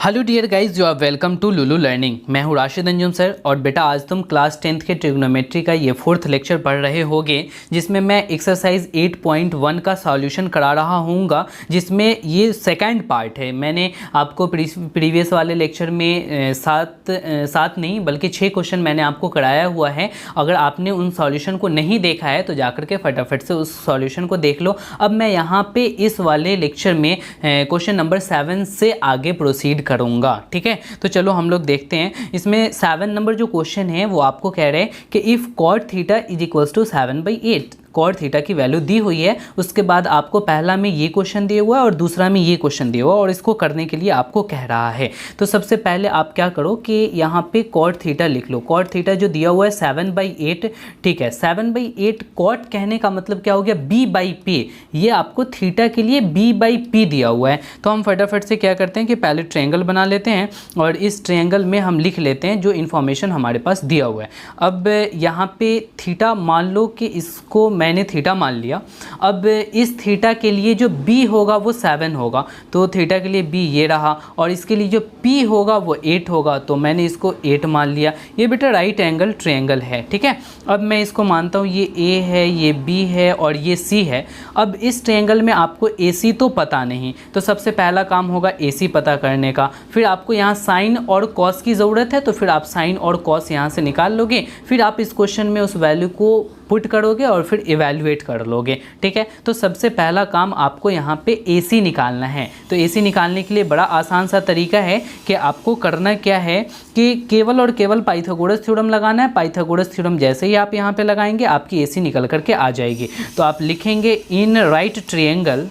Hello dear guys, you are welcome to Lulu Learning. मैं हूँ Rashid Anjum sir. और बेटा आज तुम क्लास 10th के ट्रिग्नोमेट्री का ये 4th लेक्चर पढ़ रहे होगे, जिसमें मैं एक्सरसाइज 8.1 का सॉल्यूशन करा रहा हूँगा, जिसमें ये सेकंड पार्ट है। मैंने आपको प्रीवियस वाले लेक्चर में सात नहीं बल्कि 6 क्वेश्चन मैंने आपको कराया हुआ है। अगर आपने उन सॉल्यूशन को नहीं देखा है तो जाकर के फटाफट से उस सॉल्यूशन को देख लो। अब मैं यहाँ पे इस वाले लेक्चर में क्वेश्चन नंबर 7 से आगे प्रोसीड करूंगा। ठीक है, तो चलो हम लोग देखते हैं। इसमें 7 नंबर जो क्वेश्चन है वो आपको कह रहे हैं कि if cot theta is equals to 7/8। cot theta की वैल्यू दी हुई है, उसके बाद आपको पहला में ये क्वेश्चन दिया हुआ है और दूसरा में ये क्वेश्चन दिया हुआ है, और इसको करने के लिए आपको कह रहा है। तो सबसे पहले आप क्या करो कि यहाँ पे cot थीटा लिख लो। cot थीटा जो दिया हुआ है 7/8, ठीक है। 7/8 cot कहने का मतलब क्या हो गया, b/p। ये आपको थीटा के लिए b/p दिया हुआ है। तो हम फटाफट से क्या करते हैं कि पहले ट्रायंगल बना लेते हैं और इस ट्रायंगल में हम लिख लेते हैं जो इन्फॉर्मेशन हमारे पास दिया हुआ है। अब यहाँ पे थीटा मान लो कि इसको मैंने थीटा मान लिया। अब इस थीटा के लिए जो b होगा वो 7 होगा, तो थीटा के लिए b ये रहा, और इसके लिए जो p होगा वो 8 होगा, तो मैंने इसको 8 मान लिया। ये बेटा राइट एंगल ट्रायंगल है, ठीक है। अब मैं इसको मानता हूँ ये a है, ये b है और ये c है। अब इस ट्रायंगल में आपको AC तो पता नहीं, तो सबसे पहला काम होगा AC पता करने का। फिर आपको यहाँ साइन और कॉस की ज़रूरत है, तो फिर आप साइन और कॉस यहाँ से निकाल लोगे। फिर आप इस क्वेश्चन में उस वैल्यू को पुट करोगे और फिर इवैल्यूएट कर लोगे, ठीक है। तो सबसे पहला काम आपको यहाँ पे AC निकालना है। तो AC निकालने के लिए बड़ा आसान सा तरीका है कि आपको करना क्या है कि केवल और केवल पाइथागोरस थ्योरम लगाना है। पाइथागोरस थ्योरम जैसे ही आप यहाँ पे लगाएंगे आपकी AC निकल करके आ जाएगी। तो आप लिखेंगे इन राइट ट्रायंगल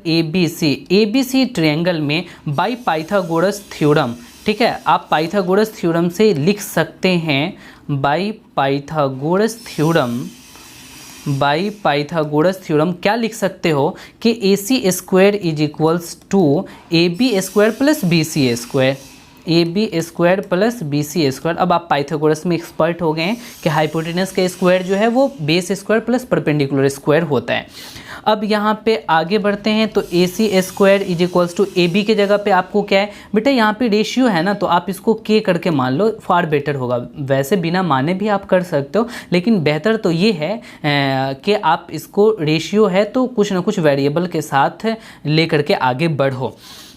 ABC ट्रायंगल में बाय पाइथागोरस थ्योरम, ठीक है। आप पाइथागोरस थ्योरम से लिख सकते हैं बाय पाइथागोरस थ्योरम क्या लिख सकते हो कि AC² is equals to AB² plus BC²। AB² plus BC²। अब आप पाइथागोरस में एक्सपर्ट हो गए हैं कि हाइपोटेनस का स्क्वायर जो है वो base square plus perpendicular square होता है। अब यहाँ पे आगे बढ़ते हैं तो AC² is equals to AB के जगह पे आपको क्या है बेटा, यहाँ पे रेशियो है ना, तो आप इसको K करके मान लो, फार बेटर होगा। वैसे बिना माने भी आप कर सकते हो, लेकिन बेहतर तो ये है कि आप इसको रेशियो है तो कुछ ना कुछ वेरिएबल के साथ लेकर के आगे बढ़ो।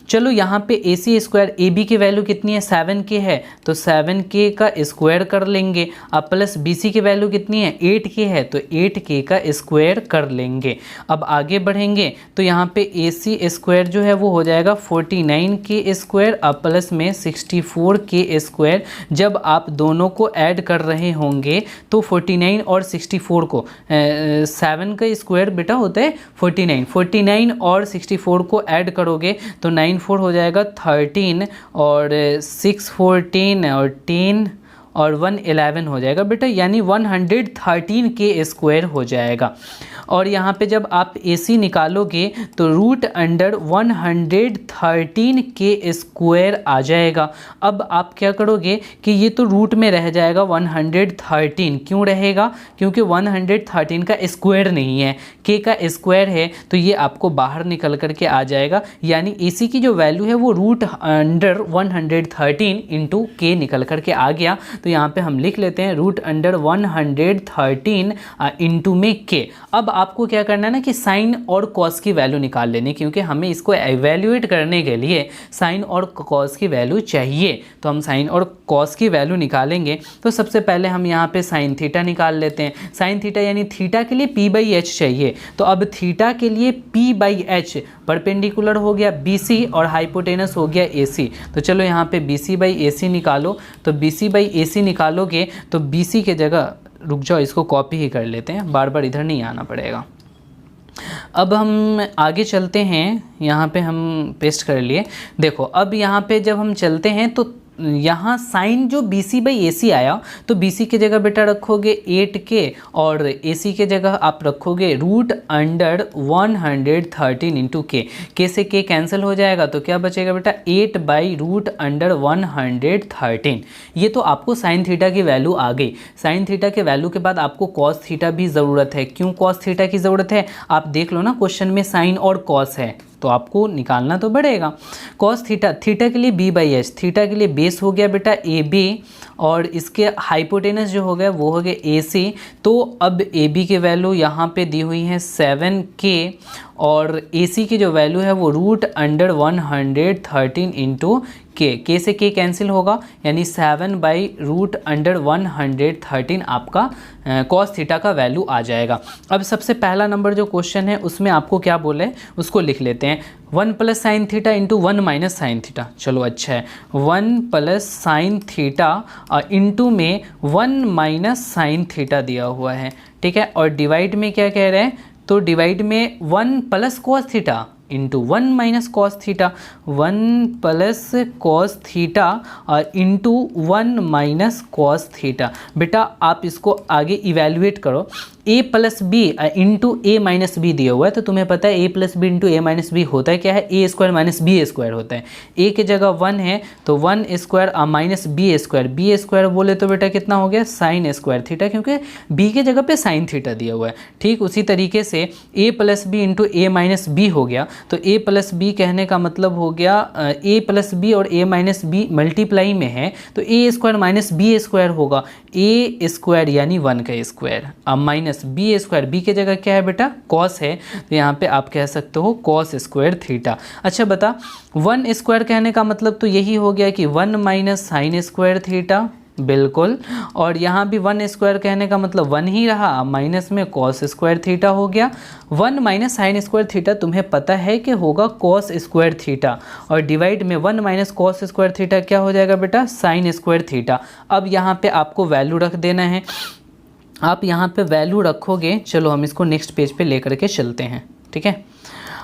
चलो यहाँ पे AC² AB की वैल्यू कितनी है, 7K है, तो 7K का स्क्वायर कर लेंगे। अब प्लस BC की वैल्यू कितनी है, 8K है, तो 8K का स्क्वायर कर लेंगे। अब आगे बढ़ेंगे तो यहाँ पे AC² जो है वो हो जाएगा 49K², अब प्लस में 64K²। जब आप दोनों को ऐड कर रहे होंगे तो 49 और 64 को 7 का स्क्वायर बेटा होता है 49 और 64 को ऐड करोगे तो 9×4 हो जाएगा 13, और 6 14 और 10 और 1 11 हो जाएगा बेटा, यानी 113K² हो जाएगा। और यहाँ पे जब आप AC निकालोगे तो √113K² आ जाएगा। अब आप क्या करोगे कि ये तो रूट में रह जाएगा 113। क्यों रहेगा, क्योंकि 113 का स्क्वायर नहीं है, K का स्क्वायर है, तो ये आपको बाहर निकल करके आ जाएगा। यानी AC की जो वैल्यू है वो √113 इंटू K निकल करके आ गया। तो यहाँ पे हम लिख लेते हैं √113 इंटू में K। अब आपको क्या करना है ना कि साइन और कॉस की वैल्यू निकाल लेनी, क्योंकि हमें इसको एवेल्यूएट करने के लिए साइन और कॉस की वैल्यू चाहिए। तो हम साइन और कॉस की वैल्यू निकालेंगे। तो सबसे पहले हम यहाँ पे साइन थीटा निकाल लेते हैं। साइन थीटा यानी थीटा के लिए p/h चाहिए, तो अब थीटा के लिए p/h परपेंडिकुलर हो गया BC और हाइपोटेनस हो गया AC। तो चलो यहाँ पे BC/AC निकालो। तो BC/AC निकालोगे तो BC के जगह, रुक जाओ इसको कॉपी ही कर लेते हैं, बार बार इधर नहीं आना पड़ेगा। अब हम आगे चलते हैं, यहाँ पे हम पेस्ट कर लिए। देखो अब यहाँ पे जब हम चलते हैं तो यहाँ साइन जो BC/AC आया, तो BC की जगह बेटा रखोगे 8K और AC के जगह आप रखोगे √113 इंटू K। K से K कैंसिल हो जाएगा तो क्या बचेगा बेटा, 8/√113। ये तो आपको साइन थीटा की वैल्यू आ गई। साइन थीटा के वैल्यू के बाद आपको कॉस थीटा भी ज़रूरत है। क्यों कॉस थीटा की ज़रूरत है, आप देख लो ना क्वेश्चन में साइन और कॉस है, तो आपको निकालना तो पड़ेगा। कॉस थीटा, थीटा के लिए b/h, थीटा के लिए बेस हो गया बेटा AB और इसके हाइपोटेनस जो हो गया वो हो गया AC। तो अब AB की वैल्यू यहाँ पे दी हुई है 7K और AC की जो वैल्यू है वो √113 इंटू K से K कैंसिल होगा, यानी 7/√113 आपका कॉस थीटा का वैल्यू आ जाएगा। अब सबसे पहला नंबर जो क्वेश्चन है उसमें आपको क्या बोले उसको लिख लेते हैं। 1 + sin theta into 1 - sin theta, चलो अच्छा है। 1 + sin थीटा इंटू में 1 - sin थीटा दिया हुआ है, ठीक है। और डिवाइड में क्या कह रहे हैं, तो डिवाइड में 1 + cos theta into 1 - cos theta, 1 + cos theta और इंटू 1 - cos थीटा। बेटा आप इसको आगे इवेल्युएट करो। a + b into a - b दिया हुआ है, तो तुम्हें पता है a + b into a - b होता है क्या है, a² - b² होता है। a की जगह 1 है तो 1² माइनस b² बोले तो बेटा कितना हो गया sin² थीटा, क्योंकि b की जगह पे sin थीटा दिया हुआ है। ठीक उसी तरीके से a + b into a - b हो गया, तो a + b कहने का मतलब हो गया a + b और a - b मल्टीप्लाई में है तो a² - b² होगा, a² यानी 1 का स्क्वायर माइनस b², b की जगह क्या है बेटा cos है, तो यहाँ पे आप कह सकते हो cos² थीटा। अच्छा बता 1² कहने का मतलब तो यही हो गया कि 1 - sin² थीटा, बिल्कुल। और यहाँ भी 1² कहने का मतलब 1 ही रहा, माइनस में cos² थीटा हो गया। 1 - sin² थीटा तुम्हें पता है कि होगा cos² थीटा और डिवाइड में 1 - cos² थीटा क्या हो जाएगा बेटा sin² थीटा। अब यहाँ पे आपको वैल्यू रख देना है, आप यहाँ पे वैल्यू रखोगे। चलो हम इसको नेक्स्ट पेज पे लेकर के चलते हैं, ठीक है।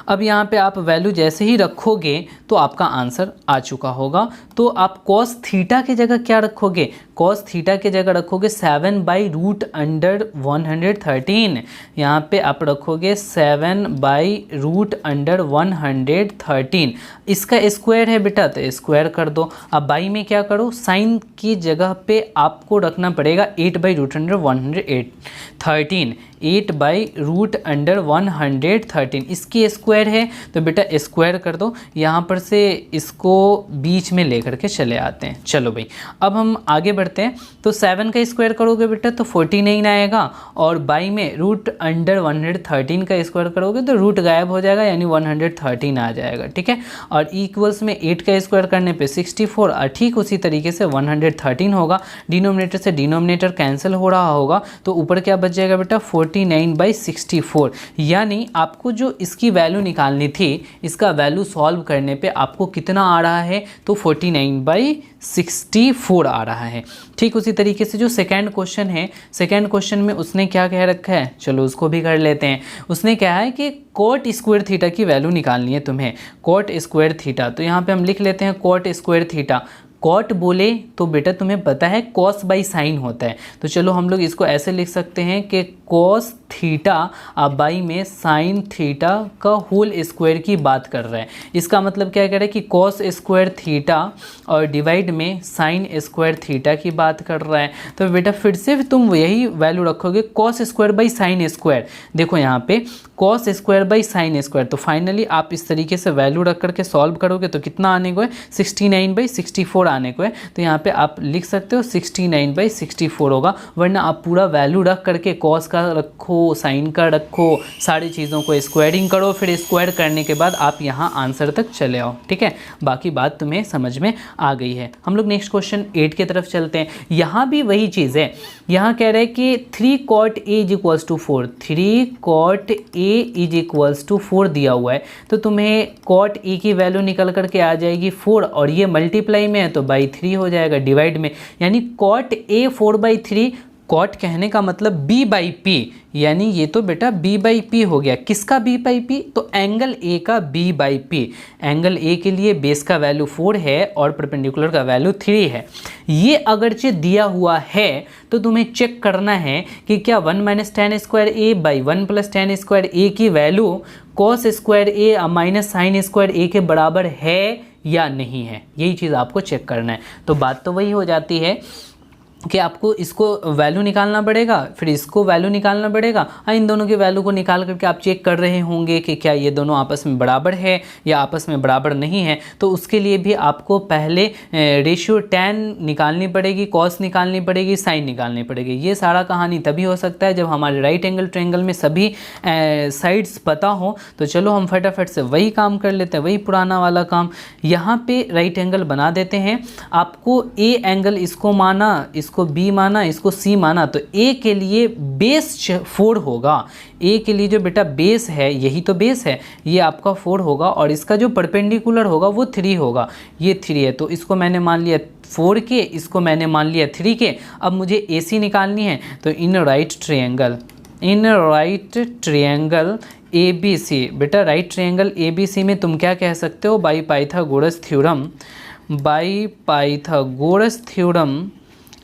अब यहाँ पे आप वैल्यू जैसे ही रखोगे तो आपका आंसर आ चुका होगा। तो आप cos थीटा की जगह क्या रखोगे, cos थीटा की जगह रखोगे 7/√113, यहाँ पे आप रखोगे 7/√113। इसका स्क्वायर है बेटा तो स्क्वायर कर दो। अब बाई में क्या करो, साइन की जगह पे आपको रखना पड़ेगा 8/√113, 8/√113। इसकी स्क्वायर है तो बेटा स्क्वायर कर दो। यहाँ पर से इसको बीच में लेकर के चले आते हैं। चलो भाई अब हम आगे बढ़ते हैं। तो 7 का स्क्वायर करोगे बेटा तो 49 आएगा और बाई में √113 का स्क्वायर करोगे तो रूट गायब हो जाएगा, यानी 113 आ जाएगा, ठीक है। और इक्वल्स में 8 का स्क्वायर करने पे 64 और ठीक उसी तरीके से 113 होगा। डिनोमिनेटर से डिनोमिनेटर कैंसिल हो रहा होगा तो ऊपर क्या बच जाएगा बेटा 49/64। यानी आपको जो इसकी वैल्यू निकालनी थी, इसका वैल्यू सॉल्व करने पे आपको कितना आ रहा है, तो 49/64 आ रहा है। ठीक उसी तरीके से जो सेकंड क्वेश्चन है, सेकंड क्वेश्चन में उसने क्या कह रखा है, चलो उसको भी कर लेते हैं। उसने कहा है कि cot² थीटा की वैल्यू निकालनी है तुम्हें, cot² थीटा। तो यहाँ पे हम लिख लेते हैं cot² थीटा। कॉट बोले तो बेटा तुम्हें पता है cos/sin होता है, तो चलो हम लोग इसको ऐसे लिख सकते हैं कि cos थीटा बाई में sin थीटा का होल स्क्वायर की बात कर रहा है। इसका मतलब क्या कह रहा है कि cos² थीटा और डिवाइड में sin² थीटा की बात कर रहा है। तो बेटा फिर से तुम यही वैल्यू रखोगे cos²/sin²। देखो यहाँ पे cos²/sin², तो फाइनली आप इस तरीके से वैल्यू रख करके सॉल्व करोगे तो कितना आने को है 69/64 आने को है। तो यहाँ पे आप लिख सकते हो 69/64 होगा, वरना आप पूरा वैल्यू रख करके cos का रखो, sin का रखो, सारी चीज़ों को स्क्वायरिंग करो, फिर स्क्वायर करने के बाद आप यहाँ आंसर तक चले आओ, ठीक है। बाकी बात तुम्हें समझ में आ गई है। हम लोग नेक्स्ट क्वेश्चन 8 की तरफ चलते हैं। यहाँ भी वही चीज़ है, यहाँ कह रहे हैं कि 3 cot A = 4, 3 cot A = 4 दिया हुआ है, तो तुम्हें cot A की वैल्यू निकल करके आ जाएगी 4 और ये मल्टीप्लाई में है तो बाई 3 हो जाएगा डिवाइड में, यानी cot A 4/3। कॉट कहने का मतलब b/p, यानी ये तो बेटा b/p हो गया। किसका b/p, तो एंगल A का b/p। एंगल A के लिए बेस का वैल्यू 4 है और परपेंडिकुलर का वैल्यू 3 है। ये अगरचे दिया हुआ है तो तुम्हें चेक करना है कि क्या 1 - tan² A / 1 + tan² A की value cos² A - sin² A के बराबर है या नहीं है, यही चीज़ आपको चेक करना है। तो बात तो वही हो जाती है कि आपको इसको वैल्यू निकालना पड़ेगा, फिर इसको वैल्यू निकालना पड़ेगा। इन दोनों के वैल्यू को निकाल करके आप चेक कर रहे होंगे कि क्या ये दोनों आपस में बराबर है या आपस में बराबर नहीं है। तो उसके लिए भी आपको पहले रेशियो tan निकालनी पड़ेगी, कॉस निकालनी पड़ेगी, साइन निकालनी पड़ेगी। ये सारा कहानी तभी हो सकता है जब हमारे राइट एंगल ट्रायंगल में सभी साइड्स पता हो। तो चलो हम फटाफट से वही काम कर लेते हैं, वही पुराना वाला काम। यहाँ पे राइट एंगल बना देते हैं। आपको ए एंगल इसको माना, इसको बी माना, इसको सी माना, तो ए के लिए बेस 4 होगा। ए के लिए जो बेटा बेस है, यही तो बेस है, ये आपका 4 होगा और इसका जो परपेंडिकुलर होगा वो 3 होगा। ये 3 है तो इसको मैंने मान लिया 4 के, इसको मैंने मान लिया 3 के। अब मुझे ए सी निकालनी है तो इन right triangle A B C, बेटा right triangle A B C में तुम क्या कह सकते हो, बाई पाइथागोरस थ्योरम,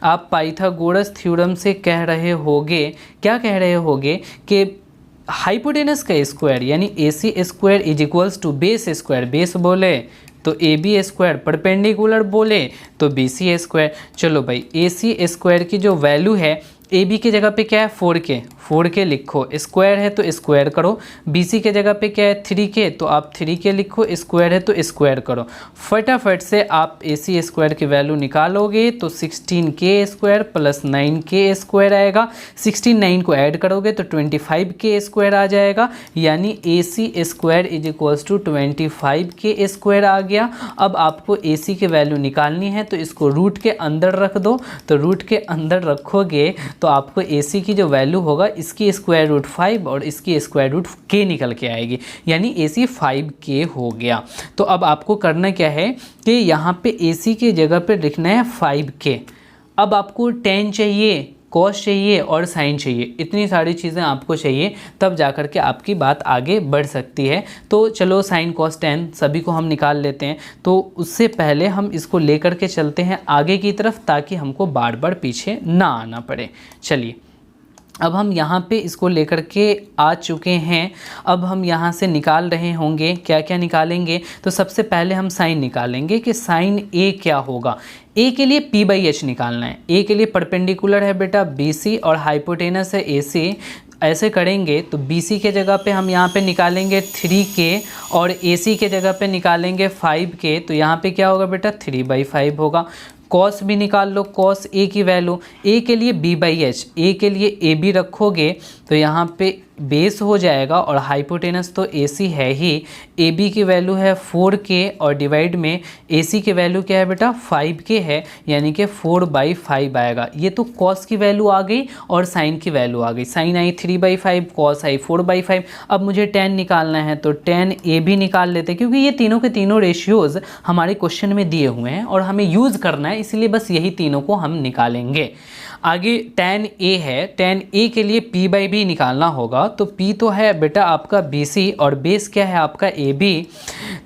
आप पाइथागोरस थ्योरम से कह रहे होगे, क्या कह रहे होगे कि हाइपोटेनस का स्क्वायर यानी A C square is equals to base square, base बोले तो ए बी स्क्वायर, परपेंडिकुलर बोले तो बी सी स्क्वायर। चलो भाई ए सी स्क्वायर की जो वैल्यू है, ए बी की जगह पे क्या है 4 के लिखो, स्क्वायर है तो स्क्वायर करो। बी सी के जगह पे क्या है 3 के, तो आप 3 के लिखो, स्क्वायर है तो स्क्वायर करो। फटाफट से आप ए सी स्क्वायर की वैल्यू निकालोगे तो 16k square plus 9k square आएगा। 16 9 को ऐड करोगे तो 25k स्क्वायर आ जाएगा, यानी A C square is equals to 25k square आ गया। अब आपको ए सी की वैल्यू निकालनी है तो इसको रूट के अंदर रख दो। तो रूट के अंदर रखोगे तो आपको ए सी की जो वैल्यू होगा, इसकी स्क्वायर रूट 5 और इसकी स्क्वायर रूट k निकल के आएगी, यानी ए सी 5k हो गया। तो अब आपको करना क्या है कि यहाँ पे ए सी की जगह पे लिखना है 5k। अब आपको tan चाहिए, कॉस चाहिए और साइन चाहिए, इतनी सारी चीज़ें आपको चाहिए, तब जाकर के आपकी बात आगे बढ़ सकती है। तो चलो साइन कॉस टैन सभी को हम निकाल लेते हैं। तो उससे पहले हम इसको लेकर के चलते हैं आगे की तरफ, ताकि हमको बार बार पीछे ना आना पड़े। चलिए अब हम यहाँ पे इसको लेकर के आ चुके हैं। अब हम यहाँ से निकाल रहे होंगे, क्या क्या निकालेंगे, तो सबसे पहले हम साइन निकालेंगे कि साइन ए क्या होगा। ए के लिए p/h निकालना है। ए के लिए परपेंडिकुलर है बेटा BC और हाइपोटेनस है AC। ऐसे करेंगे तो BC के जगह पे हम यहाँ पे निकालेंगे 3k और AC के जगह पे निकालेंगे 5k। तो यहाँ पे क्या होगा बेटा 3/5 होगा। कॉस भी निकाल लो, कॉस ए की वैल्यू, ए के लिए b/h, ए के लिए ए बी रखोगे तो यहाँ पे बेस हो जाएगा और हाइपोटेनस तो AC है ही। ए बी की वैल्यू है 4k और डिवाइड में AC की वैल्यू क्या है बेटा 5k है, यानी कि 4/5 आएगा। ये तो कॉस की वैल्यू आ गई और साइन की वैल्यू आ गई। साइन आई 3/5, कॉस आई 4/5। अब मुझे tan निकालना है तो tan ए भी निकाल लेते हैं, क्योंकि ये तीनों के तीनों रेशियोज़ हमारे क्वेश्चन में दिए हुए हैं और हमें यूज़ करना है, इसलिए बस यही तीनों को हम निकालेंगे। आगे tan a है, tan a के लिए p/b निकालना होगा। तो p तो है बेटा आपका BC और बेस क्या है आपका AB।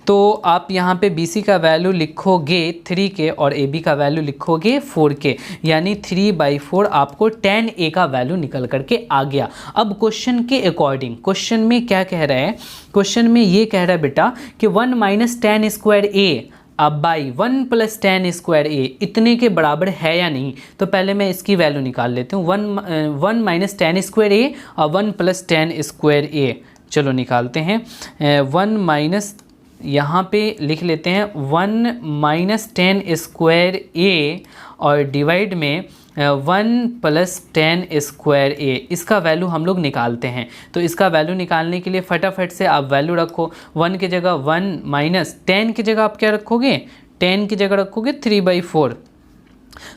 तो आप यहाँ पे BC का वैल्यू लिखोगे 3k और AB का वैल्यू लिखोगे 4k, यानी 3/4 आपको tan a का वैल्यू निकल करके आ गया। अब क्वेश्चन के अकॉर्डिंग, क्वेश्चन में क्या कह रहा है, क्वेश्चन में ये कह रहा है बेटा कि 1 - tan स्क्वायर a अब बाई 1 + tan स्क्वायर a इतने के बराबर है या नहीं। तो पहले मैं इसकी वैल्यू निकाल लेती हूँ। 1 - tan स्क्वायर a और 1 + tan स्क्वायर a, चलो निकालते हैं। 1 - यहाँ पे लिख लेते हैं 1 - tan स्क्वायर a और डिवाइड में 1 + tan स्क्वायर a, इसका वैल्यू हम लोग निकालते हैं। तो इसका वैल्यू निकालने के लिए फटाफट से आप वैल्यू रखो। 1 की जगह 1 - tan की जगह आप क्या रखोगे, tan की जगह रखोगे 3/4।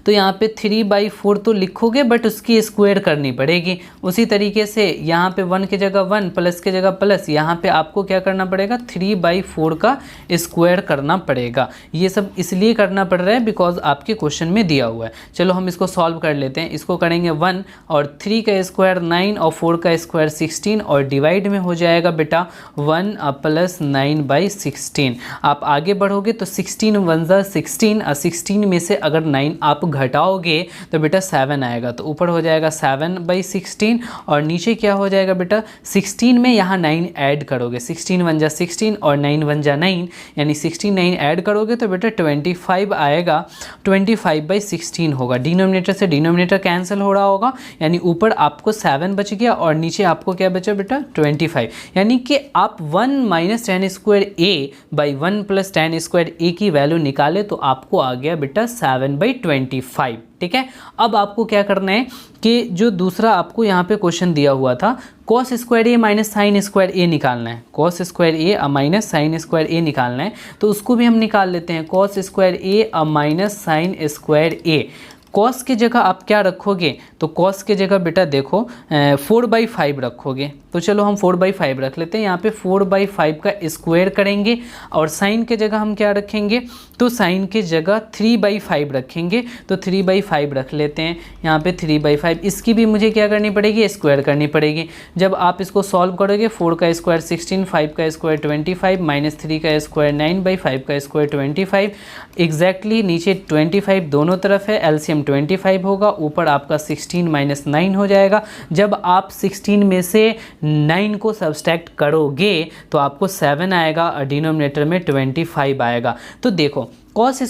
तो यहाँ पे 3/4 तो लिखोगे, बट उसकी स्क्वायर करनी पड़ेगी। उसी तरीके से यहाँ पे 1 की जगह 1, प्लस की जगह प्लस, यहाँ पे आपको क्या करना पड़ेगा 3/4 का स्क्वायर करना पड़ेगा। ये सब इसलिए करना पड़ रहा है बिकॉज आपके क्वेश्चन में दिया हुआ है। चलो हम इसको सॉल्व कर लेते हैं। इसको करेंगे 1 और 3 का स्क्वायर 9 और 4 का स्क्वायर 16 और डिवाइड में हो जाएगा बेटा 1 + 9/16। आप आगे बढ़ोगे तो 16 × 1 = 16 और 16 में से अगर 9 आप घटाओगे तो बेटा 7 आएगा, तो ऊपर हो जाएगा 7/16 और नीचे क्या हो जाएगा बेटा 16 में यहाँ 9 ऐड करोगे, 16 1 जा 16 और 9 1 जा 9, यानी 16 9 ऐड करोगे तो बेटा 25 आएगा, 25/16 होगा। डिनोमिनेटर से डिनोमिनेटर कैंसिल हो रहा होगा, यानी ऊपर आपको 7 बच गया और नीचे आपको क्या बचा बेटा 25, यानी कि आप 1 - tan² a/1 + tan² a की वैल्यू निकाले तो आपको आ गया बेटा 7/25। ठीक है, अब आपको क्या करना है कि जो दूसरा आपको यहाँ पे क्वेश्चन दिया हुआ था cos² a - sin² a निकालना है, cos² a - sin² a निकालना है, तो उसको भी हम निकाल लेते हैं। cos² a - sin² a, cos की जगह आप क्या रखोगे, तो cos की जगह बेटा देखो 4/5 रखोगे, तो चलो हम 4/5 रख लेते हैं। यहाँ पे 4/5 का स्क्वायर करेंगे और साइन के जगह हम क्या रखेंगे, तो साइन के जगह 3/5 रखेंगे, तो 3/5 रख लेते हैं यहाँ पे 3/5। इसकी भी मुझे क्या करनी पड़ेगी, स्क्वायर करनी पड़ेगी। जब आप इसको सॉल्व करोगे 4 का स्क्वायर 16, 5 का स्क्वायर 25, -3 का स्क्वायर 9/5 का स्क्वायर 25, एग्जैक्टली नीचे 25 दोनों तरफ है, एलसीएम 25 होगा, ऊपर आपका 16 - 9 हो जाएगा। जब आप 16 में से 9 को सब्सट्रैक्ट करोगे तो आपको 7 आएगा और डिनोमिनेटर में 25 आएगा। तो देखो cos² a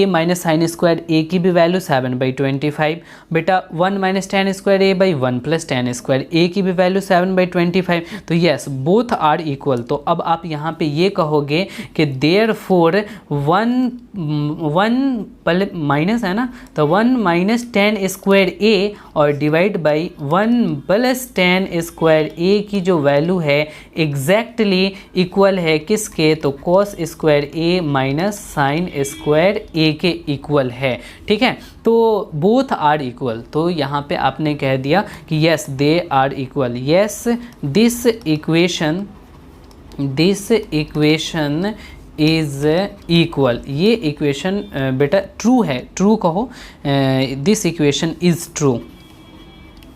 - sin² a की भी वैल्यू 7/25, बेटा 1 - tan² a/1 + tan² a की भी वैल्यू 7/25, तो यस बोथ आर इक्वल। तो अब आप यहाँ पे ये कहोगे कि देयरफॉर 1 माइनस है ना, तो 1 - tan² a और डिवाइड बाई 1 + tan² a की जो वैल्यू है एग्जैक्टली इक्वल है किसके, तो cos² a - sin² a के इक्वल है। ठीक है, तो बोथ आर इक्वल, तो यहाँ पे आपने कह दिया कि yes they are equal, yes this equation is equal. ये इक्वेशन बेटा ट्रू है, ट्रू कहो, this equation is true,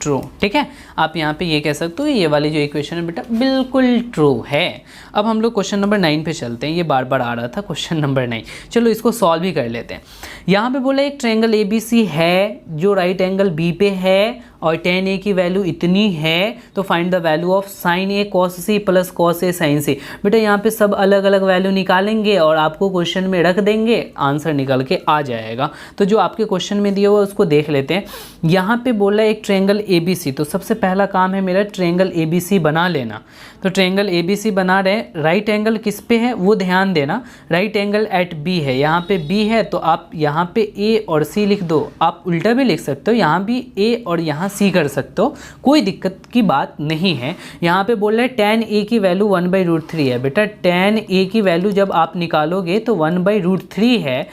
true. ठीक है, आप यहाँ पे ये कह सकते हो ये वाली जो इक्वेशन है बेटा बिल्कुल ट्रू है। अब हम लोग क्वेश्चन नंबर 9 पे चलते हैं, ये बार बार आ रहा था क्वेश्चन नंबर 9। चलो इसको सॉल्व ही कर लेते हैं। यहाँ पे बोला एक ट्रायंगल ABC है जो राइट एंगल B पे है और tan a की वैल्यू इतनी है, तो find the value of sin a cos c + cos a sin c। बेटा यहाँ पे सब अलग अलग वैल्यू निकालेंगे और आपको क्वेश्चन में रख देंगे, आंसर निकल के आ जाएगा। तो जो आपके क्वेश्चन में दिया हुआ उसको देख लेते हैं। यहाँ पे बोला एक ट्रायंगल ABC, तो सबसे पहला काम है मेरा ट्रायंगल ABC बना लेना। तो ट्रायंगल ABC बना रहे हैं, राइट एंगल किस पे है वो ध्यान देना, राइट एंगल एट B है। यहाँ पे B है तो आप यहाँ पे A और C लिख दो, आप उल्टा भी लिख सकते हो, यहाँ भी A और यहाँ C कर सकते हो, कोई दिक्कत की बात नहीं है। यहाँ पे बोल रहे हैं tan a की वैल्यू 1/√3 है। बेटा tan a की वैल्यू जब आप निकालोगे तो 1/√3 है।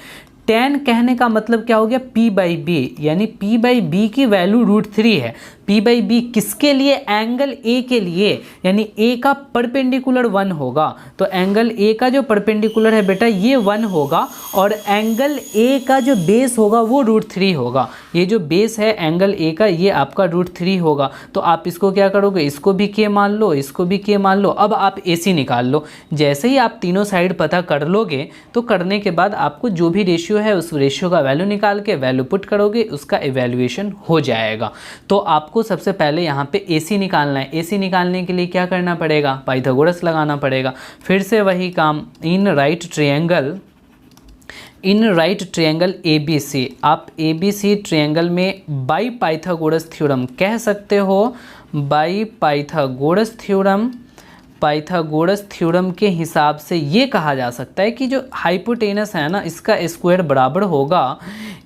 tan कहने का मतलब क्या हो गया, p/b, यानी p/b की वैल्यू √3 है। p/b किसके लिए, एंगल a के लिए, यानी a का परपेंडिकुलर 1 होगा, तो एंगल a का जो परपेंडिकुलर है बेटा ये 1 होगा और एंगल a का जो बेस होगा वो √3 होगा। ये जो बेस है एंगल a का ये आपका √3 होगा। तो आप इसको क्या करोगे, इसको भी k मान लो, इसको भी k मान लो। अब आप AC निकाल लो। जैसे ही आप तीनों साइड पता कर लोगे तो करने के बाद आपको जो भी रेशियो है उस रेशियो का वैल्यू निकाल के वैल्यू पुट करोगे, उसका इवैल्यूएशन हो जाएगा। तो आपको सबसे पहले यहाँ पे AC निकालना है। AC निकालने के लिए क्या करना पड़ेगा, पाइथागोरस लगाना पड़ेगा। फिर से वही काम, इन राइट ट्रायंगल ABC, आप ABC ट्रायंगल में बाई पाइथागोरस थ्योरम कह सकते हो, बाई पाइथागोरस थ्योरम के हिसाब से ये कहा जा सकता है कि जो हाइपोटेनस है ना इसका स्क्वायर बराबर होगा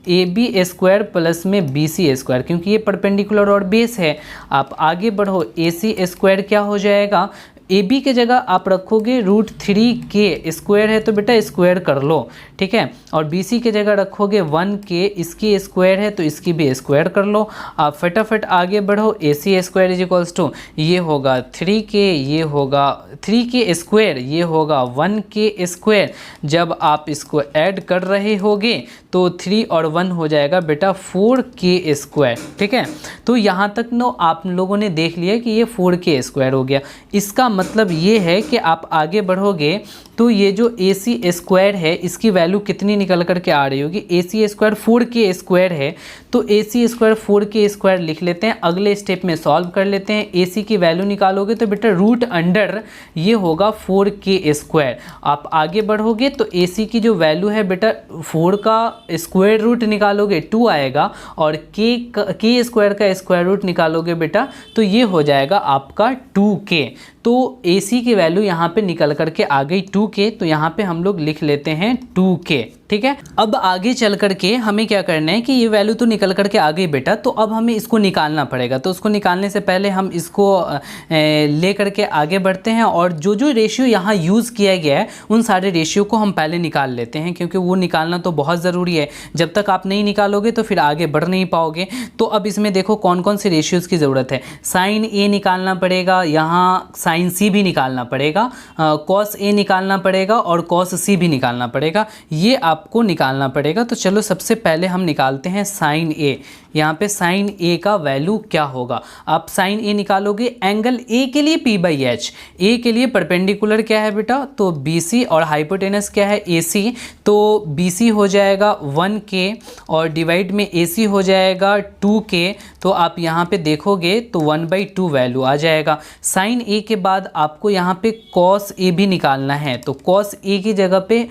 AB² प्लस में BC², क्योंकि ये परपेंडिकुलर और बेस है। आप आगे बढ़ो, AC² क्या हो जाएगा, AB के जगह आप रखोगे √3k² है तो बेटा स्क्वायर कर लो, ठीक है, और BC के जगह रखोगे 1k, इसकी स्क्वायर है तो इसकी भी स्क्वायर कर लो। आप फटाफट आगे बढ़ो, AC² ये होगा 3k, ये होगा 3k², ये होगा 1k²। जब आप इसको ऐड कर रहे होगे तो 3 और 1 हो जाएगा बेटा 4k², ठीक है। तो यहाँ तक नो आप लोगों ने देख लिया कि ये 4k² हो गया। इसका मतलब ये है कि आप आगे बढ़ोगे तो ये जो ए सी स्क्वायर है इसकी वैल्यू कितनी निकल करके आ रही होगी, ए सी स्क्वायर 4k² है, तो ए सी स्क्वायर 4k² लिख लेते हैं। अगले स्टेप में सॉल्व कर लेते हैं। ए सी की वैल्यू निकालोगे तो बेटा रूट अंडर ये होगा 4k²। आप आगे बढ़ोगे तो ए सी की जो वैल्यू है बेटा 4 का स्क्वायर रूट निकालोगे 2 आएगा, और के स्क्वायर का स्क्वायर रूट निकालोगे बेटा तो ये हो जाएगा आपका 2k। तो ए सी की वैल्यू यहाँ पे निकल करके आ गई 2k, तो यहाँ पे हम लोग लिख लेते हैं 2k। ठीक है, अब आगे चल करके हमें क्या करना है कि ये वैल्यू तो निकल करके आ गई बेटा, तो अब हमें इसको निकालना पड़ेगा। तो उसको निकालने से पहले हम इसको ले करके आगे बढ़ते हैं, और जो जो रेशियो यहाँ यूज़ किया गया है उन सारे रेशियो को हम पहले निकाल लेते हैं, क्योंकि वो निकालना तो बहुत ज़रूरी है। जब तक आप नहीं निकालोगे तो फिर आगे बढ़ नहीं पाओगे। तो अब इसमें देखो कौन कौन से रेशियोज़ की ज़रूरत है। साइन ए निकालना पड़ेगा, यहाँ साइन सी भी निकालना पड़ेगा, कॉस ए निकालना पड़ेगा, और कॉस सी भी निकालना पड़ेगा। ये आपको निकालना पड़ेगा। तो चलो सबसे पहले हम निकालते हैं साइन ए। यहाँ पे साइन ए का वैल्यू क्या होगा, आप साइन ए निकालोगे एंगल ए के लिए P/H। ए के लिए परपेंडिकुलर क्या है बेटा, तो BC, और हाइपोटेनस क्या है AC। तो BC हो जाएगा 1k और डिवाइड में AC हो जाएगा 2k। तो आप यहाँ पे देखोगे तो 1/2 वैल्यू आ जाएगा। साइन ए के बाद आपको यहाँ पे कॉस ए भी निकालना है, तो कॉस ए की जगह पे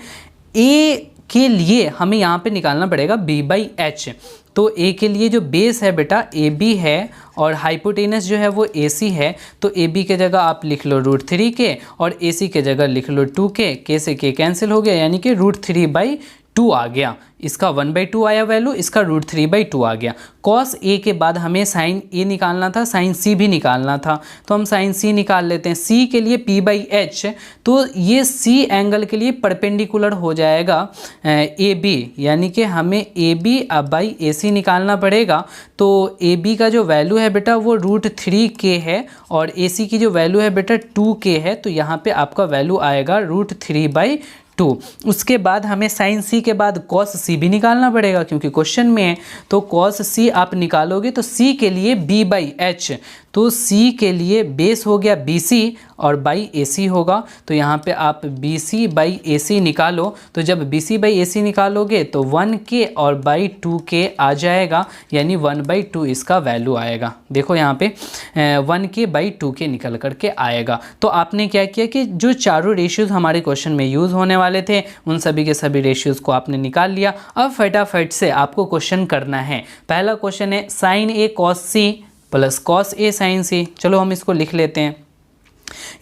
ए के लिए हमें यहाँ पे निकालना पड़ेगा B/H। तो ए के लिए जो बेस है बेटा AB है, और हाइपोटेनस जो है वो AC है। तो AB के जगह आप लिख लो √3k, और AC के जगह लिख लो 2k। k से k कैंसिल हो गया, यानी कि √3/2 आ गया। इसका 1/2 आया वैल्यू, इसका √3/2 आ गया। कॉस ए के बाद हमें साइन ए निकालना था, साइन सी भी निकालना था, तो हम साइन सी निकाल लेते हैं। सी के लिए P/H, तो ये सी एंगल के लिए परपेंडिकुलर हो जाएगा AB, यानी कि हमें AB/AC निकालना पड़ेगा। तो AB का जो वैल्यू है बेटा वो √3k है, और AC की जो वैल्यू है बेटा 2k है। तो यहाँ पे आपका वैल्यू आएगा √3/2। उसके बाद हमें साइन सी के बाद कॉस सी भी निकालना पड़ेगा, क्योंकि क्वेश्चन में है। तो कॉस सी आप निकालोगे तो सी के लिए B/H, तो सी के लिए बेस हो गया BC और बाई AC होगा। तो यहाँ पे आप BC/AC निकालो, तो जब BC/AC निकालोगे तो 1k और 2k आ जाएगा, यानी 1/2 इसका वैल्यू आएगा। देखो यहाँ पे 1k/2k निकल करके आएगा। तो आपने क्या किया कि जो चारों रेशियोज़ हमारे क्वेश्चन में यूज़ होने वाले थे उन सभी के सभी रेशियोज़ को आपने निकाल लिया। अब फटाफट से आपको क्वेश्चन करना है। पहला क्वेश्चन है sign A cos C plus cos A sign सी। चलो हम इसको लिख लेते हैं।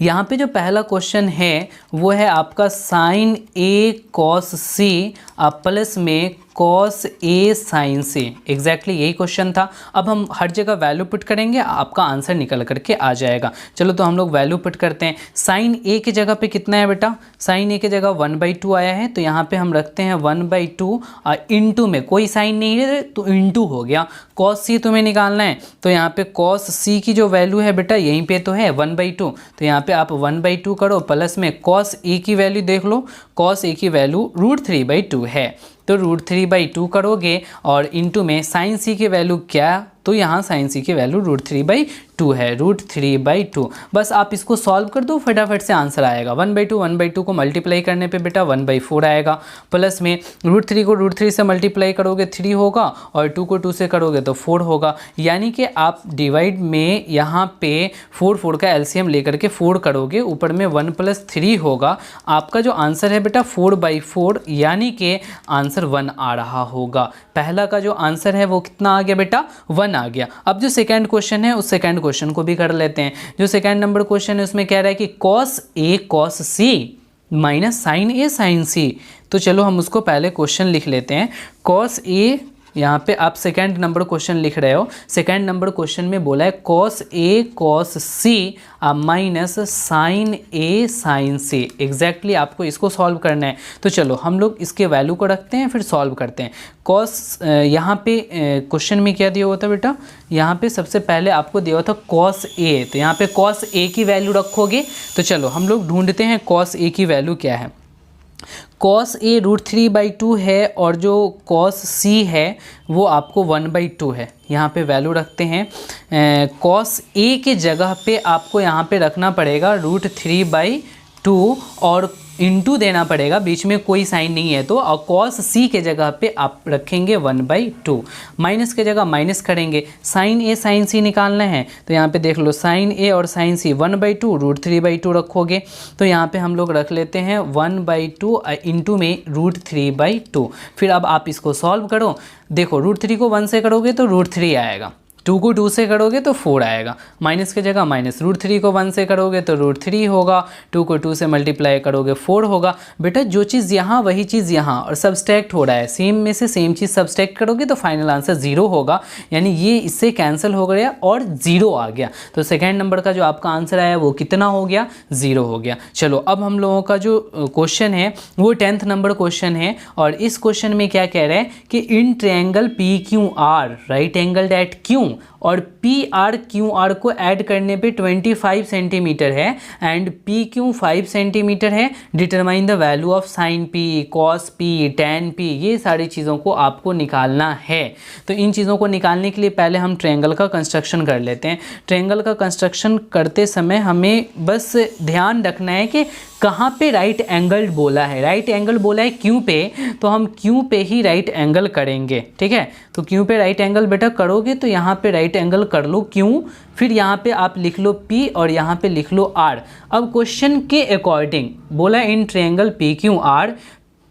यहाँ पे जो पहला क्वेश्चन है वो है आपका साइन ए कॉस सी प्लस में cos A sign C. Exactly यही क्वेश्चन था। अब हम हर जगह वैल्यू पुट करेंगे, आपका आंसर निकल करके आ जाएगा। चलो तो हम लोग वैल्यू पुट करते हैं। साइन ए की जगह पे कितना है बेटा, साइन ए की जगह 1/2 आया है, तो यहाँ पे हम रखते हैं 1/2 इंटू में कोई साइन नहीं है तो इंटू हो गया। कॉस सी तुम्हें निकालना है, तो यहाँ पे कॉस सी की जो वैल्यू है बेटा यहीं पे तो है 1/2, तो यहाँ पे आप 1/2 करो, प्लस में कॉस ए की वैल्यू देख लो, कॉस ए की वैल्यू √3/2 है, तो √3/2 करोगे, और इनटू में साइन सी की वैल्यू क्या, तो यहाँ साइन सी की वैल्यू √3/2 है, √3/2। बस आप इसको सॉल्व कर दो, फटाफट से आंसर आएगा। 1/2 को मल्टीप्लाई करने पे बेटा 1/4 आएगा, प्लस में √3 को √3 से मल्टीप्लाई करोगे 3 होगा, और 2 को 2 से करोगे तो 4 होगा। यानी कि आप डिवाइड में यहाँ पे 4 का एलसीएम लेकर के 4 करोगे, ऊपर में 1 + 3 होगा। आपका जो आंसर है बेटा 4/4, यानी कि आंसर 1 आ रहा होगा। पहला का जो आंसर है वो कितना आ गया बेटा, 1 आ गया। अब जो सेकंड क्वेश्चन है उस सेकंड क्वेश्चन को भी कर लेते हैं। जो सेकंड नंबर क्वेश्चन है उसमें कह रहा है कि cos A cos C minus sign A sign सी। तो चलो हम उसको पहले क्वेश्चन लिख लेते हैं। कॉस ए, यहाँ पे आप सेकंड नंबर क्वेश्चन लिख रहे हो, सेकंड नंबर क्वेश्चन में बोला है cos A cos C minus sign A sign C. Exactly आपको इसको सॉल्व करना है। तो चलो हम लोग इसके वैल्यू को रखते हैं, फिर सॉल्व करते हैं। कॉस, यहाँ पे क्वेश्चन में क्या दिया हुआ था बेटा, यहाँ पे सबसे पहले आपको दिया हुआ था कॉस ए, तो यहाँ पे कॉस ए की वैल्यू रखोगे। तो चलो हम लोग ढूंढते हैं कॉस ए की वैल्यू क्या है। कॉस ए √3/2 है, और जो कॉस सी है वो आपको 1/2 है। यहाँ पे वैल्यू रखते हैं। कॉस ए के जगह पे आपको यहाँ पे रखना पड़ेगा √3/2, और इंटू देना पड़ेगा, बीच में कोई साइन नहीं है, तो कॉस सी के जगह पे आप रखेंगे 1/2, माइनस के जगह माइनस करेंगे, साइन ए साइन सी निकालना है तो यहाँ पे देख लो साइन ए और साइन सी 1/2 √3/2 रखोगे, तो यहाँ पे हम लोग रख लेते हैं 1/2 इंटू में √3/2। फिर अब आप इसको सॉल्व करो, देखो √3 को 1 से करोगे तो √3 आएगा, 2 को 2 से करोगे तो 4 आएगा, माइनस की जगह माइनस, √3 को 1 से करोगे तो √3 होगा, 2 को 2 से मल्टीप्लाई करोगे 4 होगा। बेटा जो चीज़ यहाँ वही चीज़ यहाँ, और सब्सट्रैक्ट हो रहा है, सेम में से सेम चीज़ सब्सट्रैक्ट करोगे तो फाइनल आंसर 0 होगा, यानी ये इससे कैंसिल हो गया और 0 आ गया। तो सेकेंड नंबर का जो आपका आंसर आया वो कितना हो गया, 0 हो गया। चलो अब हम लोगों का जो क्वेश्चन है वो 10th नंबर क्वेश्चन है, और इस क्वेश्चन में क्या कह रहे हैं कि in triangle PQR right angled at Q और PRQR को ऐड करने पे 25 सेंटीमीटर है एंड PQ 5 सेंटीमीटर है, determine the value of sine P, cos P, tan P, ये सारी चीज़ों को आपको निकालना है। तो इन चीज़ों को निकालने के लिए पहले हम ट्रायंगल का कंस्ट्रक्शन कर लेते हैं। ट्रायंगल का कंस्ट्रक्शन करते समय हमें बस ध्यान रखना है कि कहाँ पे राइट एंगल बोला है, राइट एंगल बोला है Q पे, तो हम Q पे ही राइट एंगल करेंगे, ठीक है। तो Q पे राइट एंगल बेटा करोगे तो यहाँ पे राइट एंगल कर लो Q, फिर यहाँ पे आप लिख लो P और यहाँ पे लिख लो R। अब क्वेश्चन के अकॉर्डिंग बोला in triangle PQR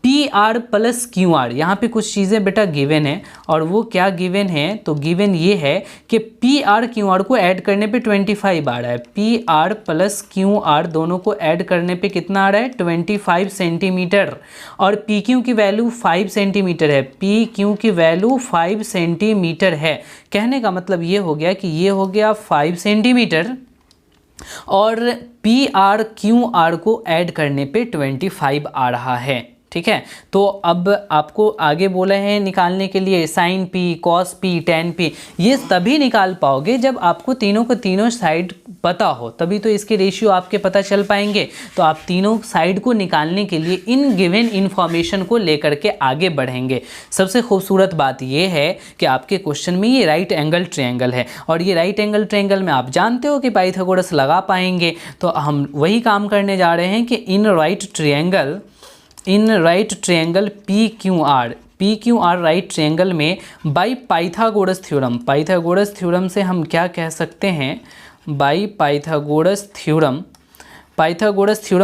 PR plus QR, यहाँ पे कुछ चीज़ें बेटा गिवन है, और वो क्या गिवन है, तो गिवन ये है कि PR QR को ऐड करने पे 25 आ रहा है, PR प्लस QR दोनों को ऐड करने पे कितना आ रहा है 25 सेंटीमीटर, और PQ की वैल्यू 5 सेंटीमीटर है, PQ की वैल्यू 5 सेंटीमीटर है। कहने का मतलब ये हो गया कि ये हो गया 5 सेंटीमीटर और PR QR को ऐड करने पे 25 आ रहा है, ठीक है। तो अब आपको आगे बोला है निकालने के लिए sine P, cos P, tan P, ये तभी निकाल पाओगे जब आपको तीनों को तीनों साइड पता हो, तभी तो इसके रेशियो आपके पता चल पाएंगे। तो आप तीनों साइड को निकालने के लिए इन गिवन इन्फॉर्मेशन को लेकर के आगे बढ़ेंगे। सबसे खूबसूरत बात ये है कि आपके क्वेश्चन में ये राइट एंगल ट्रायंगल है, और ये राइट एंगल ट्रायंगल में आप जानते हो कि पाइथागोरस लगा पाएंगे, तो हम वही काम करने जा रहे हैं कि इन right triangle PQR right triangle में बाय पाइथागोरस थ्योरम से हम क्या कह सकते हैं, बाय पाइथागोरस थ्योरम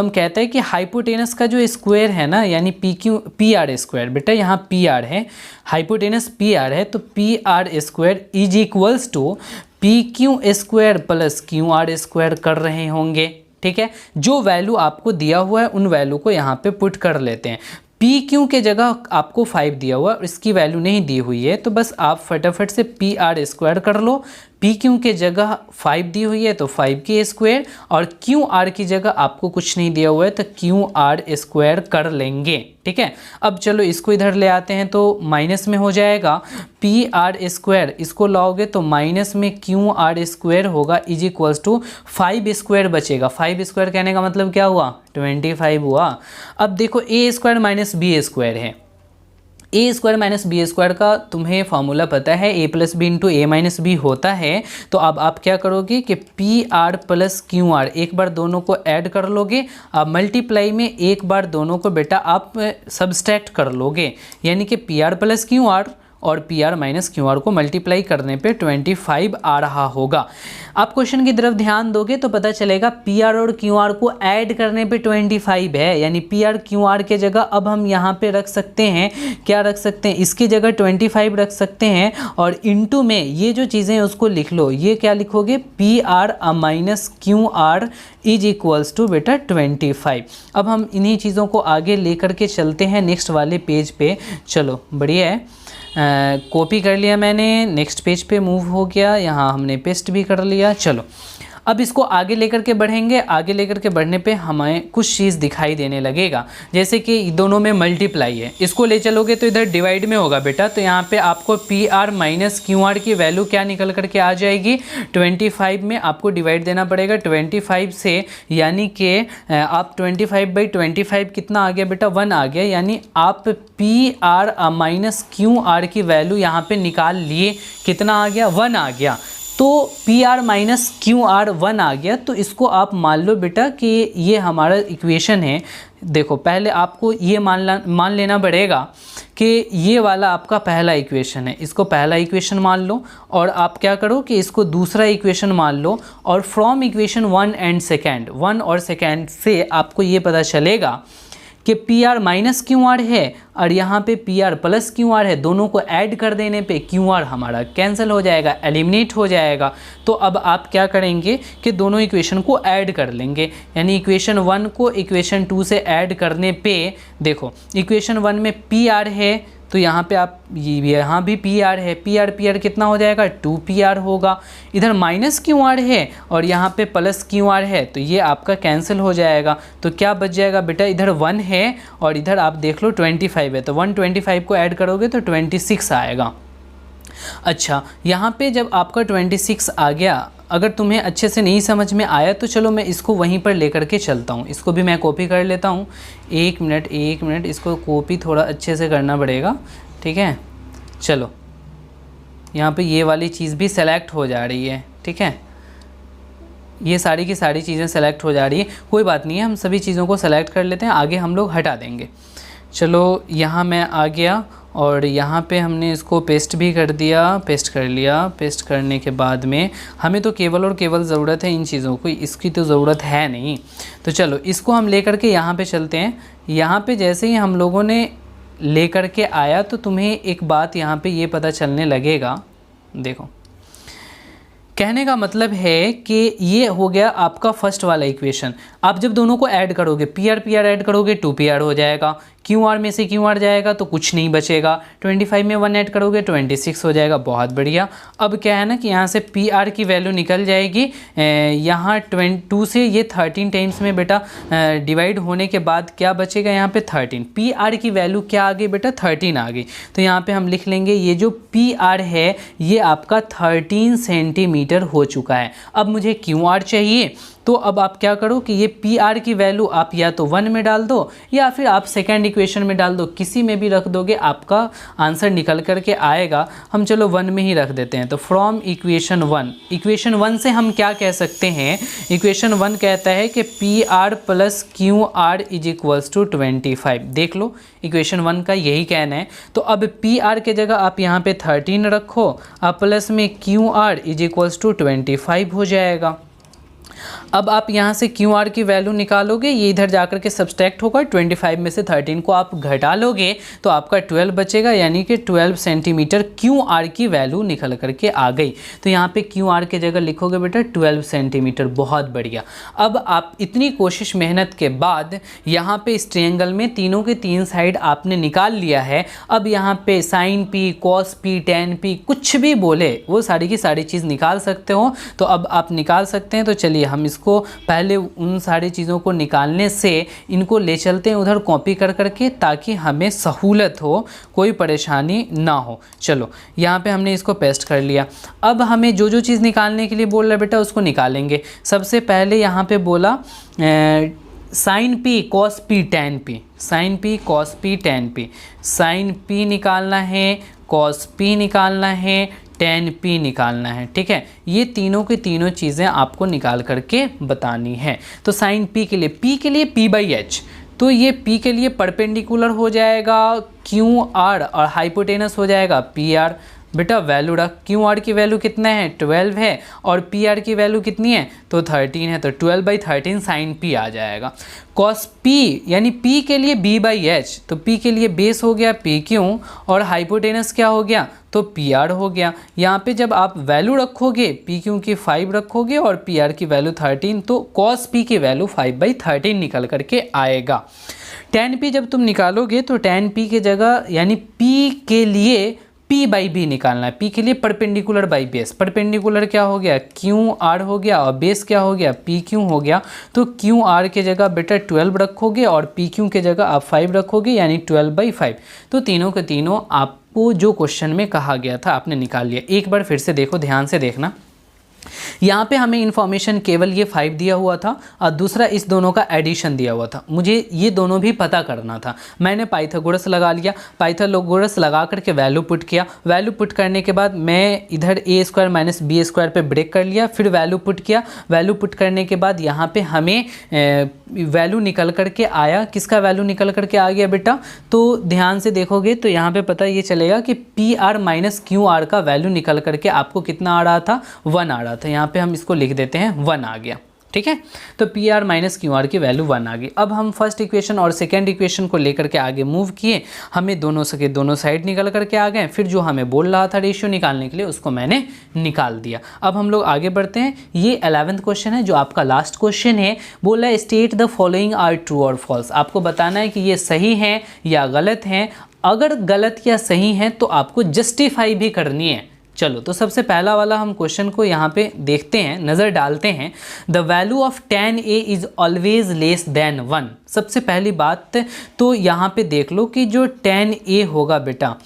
कहता है कि हाइपोटेनस का जो स्क्वायर है ना, यानी PR स्क्वायर, बेटा यहाँ PR है, हाइपोटेनस PR है, तो PR square is equals to PQ square plus QR square कर रहे होंगे, ठीक है। जो वैल्यू आपको दिया हुआ है उन वैल्यू को यहाँ पे पुट कर लेते हैं। PQ के जगह आपको 5 दिया हुआ है, इसकी वैल्यू नहीं दी हुई है, तो बस आप फटाफट से PR स्क्वायर कर लो। PQ के जगह 5 दी हुई है तो 5K स्क्वायर, और QR की जगह आपको कुछ नहीं दिया हुआ है तो QR स्क्वायर कर लेंगे, ठीक है। अब चलो इसको इधर ले आते हैं तो माइनस में हो जाएगा PR स्क्वायर, इसको लाओगे तो माइनस में QR स्क्वायर होगा इज इक्वल्स टू 5 स्क्वायर बचेगा। 5 स्क्वायर कहने का मतलब क्या हुआ, 25 हुआ। अब देखो A square minus B square है, A square minus B square का तुम्हें फॉर्मूला पता है, A plus B into A minus B होता है। तो अब आप क्या करोगे कि PR प्लस QR एक बार दोनों को ऐड कर लोगे, अब मल्टीप्लाई में एक बार दोनों को बेटा आप सब्सट्रैक्ट कर लोगे, यानी कि PR प्लस QR और PR माइनस QR को मल्टीप्लाई करने पे 25 आ रहा होगा। आप क्वेश्चन की तरफ ध्यान दोगे तो पता चलेगा PR और QR को ऐड करने पे 25 है, यानी PR QR के जगह अब हम यहाँ पे रख सकते हैं, क्या रख सकते हैं, इसकी जगह 25 रख सकते हैं, और इनटू में ये जो चीज़ें हैं उसको लिख लो। ये क्या लिखोगे, PR minus QR is equals to बेटा 25। अब हम इन्हीं चीज़ों को आगे लेकर के चलते हैं नेक्स्ट वाले पेज पे। चलो बढ़िया है, कॉपी कर लिया मैंने, नेक्स्ट पेज पे मूव हो गया, यहाँ हमने पेस्ट भी कर लिया। चलो अब इसको आगे लेकर के बढ़ेंगे, आगे लेकर के बढ़ने पे हमें कुछ चीज़ दिखाई देने लगेगा, जैसे कि दोनों में मल्टीप्लाई है, इसको ले चलोगे तो इधर डिवाइड में होगा बेटा, तो यहाँ पे आपको PR माइनस QR की वैल्यू क्या निकल करके आ जाएगी, 25 में आपको डिवाइड देना पड़ेगा 25 से, यानी कि आप 25/25 कितना आ गया बेटा, 1 आ गया, यानी आप PR माइनस QR की वैल्यू यहाँ पे निकाल लिए, कितना आ गया, 1 आ गया। तो PR माइनस QR 1 आ गया, तो इसको आप मान लो बेटा कि ये हमारा इक्वेशन है, देखो पहले आपको ये मान लेना पड़ेगा कि ये वाला आपका पहला इक्वेशन है, इसको पहला इक्वेशन मान लो और आप क्या करो कि इसको दूसरा इक्वेशन मान लो और फ्रॉम इक्वेशन 1 एंड सेकेंड, 1 और सेकेंड से आपको ये पता चलेगा कि P are minus Q R है और यहाँ पे P R plus Q are है। दोनों को ऐड कर देने पे क्यू आर हमारा कैंसिल हो जाएगा, एलिमिनेट हो जाएगा। तो अब आप क्या करेंगे कि दोनों इक्वेशन को ऐड कर लेंगे, यानी इक्वेशन 1 को इक्वेशन 2 से ऐड करने पे देखो इक्वेशन 1 में पी आर है तो यहाँ पे आप यहाँ भी पी आर है, पी आर कितना हो जाएगा 2 होगा। इधर माइनस क्यू आर है और यहाँ पे प्लस क्यू आर है तो ये आपका कैंसिल हो जाएगा। तो क्या बच जाएगा बेटा, इधर 1 है और इधर आप देख लो 25 है, तो 125 को ऐड करोगे तो 26 आएगा। अच्छा, यहाँ पे जब आपका 26 आ गया, अगर तुम्हें अच्छे से नहीं समझ में आया तो चलो मैं इसको वहीं पर लेकर के चलता हूँ, इसको भी मैं कॉपी कर लेता हूँ। एक मिनट इसको कॉपी थोड़ा अच्छे से करना पड़ेगा, ठीक है। चलो यहाँ पे ये वाली चीज़ भी सेलेक्ट हो जा रही है, ठीक है, ये सारी की सारी चीज़ें सेलेक्ट हो जा रही है, कोई बात नहीं है, हम सभी चीज़ों को सेलेक्ट कर लेते हैं, आगे हम लोग हटा देंगे। चलो यहाँ मैं आ गया और यहाँ पे हमने इसको पेस्ट भी कर दिया, पेस्ट कर लिया। पेस्ट करने के बाद में हमें तो केवल और केवल ज़रूरत है इन चीज़ों को, इसकी तो ज़रूरत है नहीं। तो चलो इसको हम लेकर के यहाँ पे चलते हैं। यहाँ पे जैसे ही हम लोगों ने लेकर के आया तो तुम्हें एक बात यहाँ पे ये पता चलने लगेगा, देखो कहने का मतलब है कि ये हो गया आपका फर्स्ट वाला इक्वेशन। आप जब दोनों को ऐड करोगे, पी आर ऐड करोगे 2 हो जाएगा, क्यू आर में से क्यू आर जाएगा तो कुछ नहीं बचेगा, 25 में 1 ऐड करोगे 26 हो जाएगा, बहुत बढ़िया। अब क्या है ना कि यहाँ से पी आर की वैल्यू निकल जाएगी, यहाँ 2 से ये 13 टाइम्स में बेटा डिवाइड होने के बाद क्या बचेगा यहाँ पे 13। पी आर की वैल्यू क्या आ गई बेटा 13 आ गई। तो यहाँ पे हम लिख लेंगे ये जो पी आर है ये आपका 13 सेंटीमीटर हो चुका है। अब मुझे क्यू आर चाहिए, तो अब आप क्या करो कि ये पी आर की वैल्यू आप या तो 1 में डाल दो या फिर आप सेकेंड इक्वेशन में डाल दो, किसी में भी रख दोगे आपका आंसर निकल करके आएगा। हम चलो 1 में ही रख देते हैं। तो फ्रॉम इक्वेशन 1 से हम क्या कह सकते हैं, इक्वेशन 1 कहता है कि P R plus Q R is equals to 25। देख लो इक्वेशन 1 का यही कहना है। तो अब पी आर के जगह आप यहाँ पे 13 रखो, अब प्लस में Q R is equals to 25 हो जाएगा। अब आप यहाँ से क्यू आर की वैल्यू निकालोगे, ये इधर जाकर के सब्सट्रैक्ट होगा, 25 में से 13 को आप घटा लोगे तो आपका 12 बचेगा, यानी कि 12 सेंटीमीटर क्यू आर की वैल्यू निकल करके आ गई। तो यहाँ पे क्यू आर के जगह लिखोगे बेटा 12 सेंटीमीटर, बहुत बढ़िया। अब आप इतनी कोशिश मेहनत के बाद यहाँ पे इस ट्रायंगल में तीनों के 3 साइड आपने निकाल लिया है। अब यहाँ पे sine P, cos P, tan P, कुछ भी बोले वो सारी की सारी चीज़ निकाल सकते हो। तो अब आप निकाल सकते हैं। तो चलिए हम इसको पहले उन सारी चीज़ों को निकालने से इनको ले चलते हैं उधर कॉपी कर करके, ताकि हमें सहूलत हो, कोई परेशानी ना हो। चलो यहाँ पे हमने इसको पेस्ट कर लिया। अब हमें जो जो चीज़ निकालने के लिए बोल रहा है बेटा उसको निकालेंगे। सबसे पहले यहाँ पे बोला sine P cos P tan P, sine P cos P tan P, sine P निकालना है, कॉस पी निकालना है, टेन पी निकालना है, ठीक है। ये तीनों की तीनों चीज़ें आपको निकाल करके बतानी है। तो साइन पी के लिए पी बाई एच, तो ये पी के लिए परपेंडिकुलर हो जाएगा क्यू आर और हाइपोटेनस हो जाएगा पी आर। बेटा वैल्यू रख, क्यू आर की वैल्यू कितना है 12 है और पी आर की वैल्यू कितनी है तो 13 है, तो 12/13 साइन पी आ जाएगा। कॉस पी यानी पी के लिए बी बाई एच, तो पी के लिए बेस हो गया पी क्यू और हाइपोटेनस क्या हो गया तो पी आर हो गया। यहाँ पे जब आप वैल्यू रखोगे पी क्यू की 5 रखोगे और पी आर की वैल्यू 13, तो कॉस पी की वैल्यू 5/13 निकल करके आएगा। टेन पी जब तुम निकालोगे तो टेन पी की जगह यानी पी के लिए पी बाई बी निकालना है, पी के लिए परपेंडिकुलर बाई बेस। परपेंडिकुलर क्या हो गया क्यू आर हो गया और बेस क्या हो गया पी क्यू हो गया। तो क्यू आर के जगह बेटा 12 रखोगे और पी क्यू के जगह आप 5 रखोगे, यानी 12/5। तो तीनों के तीनों आपको जो क्वेश्चन में कहा गया था आपने निकाल लिया। एक बार फिर से देखो, ध्यान से देखना। यहाँ पे हमें इन्फॉर्मेशन केवल ये 5 दिया हुआ था और दूसरा इस दोनों का एडिशन दिया हुआ था। मुझे ये दोनों भी पता करना था। मैंने पाइथागोरस लगा लिया, पाइथागोरस लगा करके वैल्यू पुट किया। वैल्यू पुट करने के बाद मैं इधर ए स्क्वायर माइनस बी स्क्वायर पे ब्रेक कर लिया, फिर वैल्यू पुट किया। वैल्यू पुट करने के बाद यहाँ पे हमें वैल्यू निकल करके आया। किसका वैल्यू निकल करके आ गया बेटा? तो ध्यान से देखोगे तो यहाँ पे पता ये चलेगा कि P are minus Q R का वैल्यू निकल करके आपको कितना आ रहा था? 1 आ रहा था। यहाँ पे हम इसको लिख देते हैं 1 आ गया, ठीक है। तो P R minus Q R की वैल्यू 1 आ गई। अब हम फर्स्ट इक्वेशन और सेकेंड इक्वेशन को लेकर के आगे मूव किए। हमें दोनों से दोनों साइड निकल करके आ गए। फिर जो हमें बोल रहा था रेशियो निकालने के लिए उसको मैंने निकाल दिया। अब हम लोग आगे बढ़ते हैं। ये 11th क्वेश्चन है जो आपका लास्ट क्वेश्चन है। बोला है state the following are true और फॉल्स। आपको बताना है कि ये सही है या गलत है। अगर गलत या सही है तो आपको जस्टिफाई भी करनी है। चलो तो सबसे पहला वाला हम क्वेश्चन को यहाँ पे देखते हैं, नज़र डालते हैं। The value of tan a is always less than 1। सबसे पहली बात तो यहाँ पे देख लो कि जो tan a होगा बेटा,